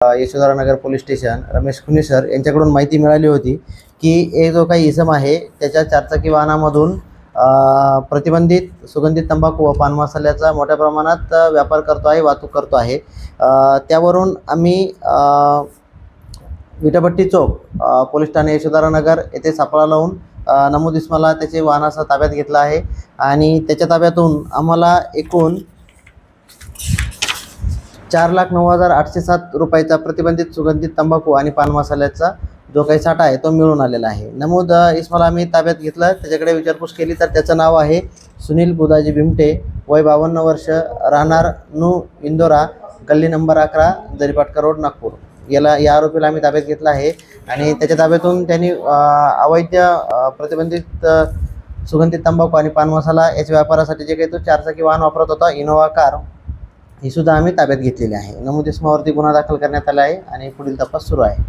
Yashodhara Nagar police station Ramesh खुनी sir यांच्याकडून माहिती मिळाली होती की एक जो काही इसम आहे त्याच्या चारचाकी वाहनामधून प्रतिबंधित सुगंधित तंबाखू व पान मसाल्याचा मोठ्या प्रमाणात व्यापार करतो आहे, वाहतूक करतो आहे। त्यावरून आम्ही विटापट्टी चौक पोलीस ठाणे यशोधरानगर येथे सापळा लावून नमूद इसमाला त्याचे वाहनासह ताब्यात घेतला आहे आणि त्याच्या ताब्यातून आम्हाला एकूण 4,09,807 रुपयाचा प्रतिबंधित सुगंधित तंबाखू आणि पान मसाल्याचा जो काही साठा आहे तो मिळून आलेला आहे। नमूद इसमाला आम्ही ताब्यात घेतलं, त्याच्याकडे विचारपूस केली तर त्याचं नाव आहे सुनील बुधाजी बिमटे, वय 52 वर्ष, राहणार नू इंदोरा, गल्ली नंबर 11, दरीपाटकर रोड, नागपूर। या आरोपीला आम्ही ताब्यात घेतला आहे आणि त्याच्या ताब्यातून त्यांनी अवैध प्रतिबंधित सुगंधित तंबाखू आणि पान मसाला याच्या व्यापारासाठी जे काही तो चारचाकी वाहन वापरत होता इनोवा कार ही सुद्धा आम्ही ताब्यात घेतलेली आहे। नमूद इसमावरती गुन्हा दाखल करण्यात आला आहे आणि पुढील तपास सुरू आहे।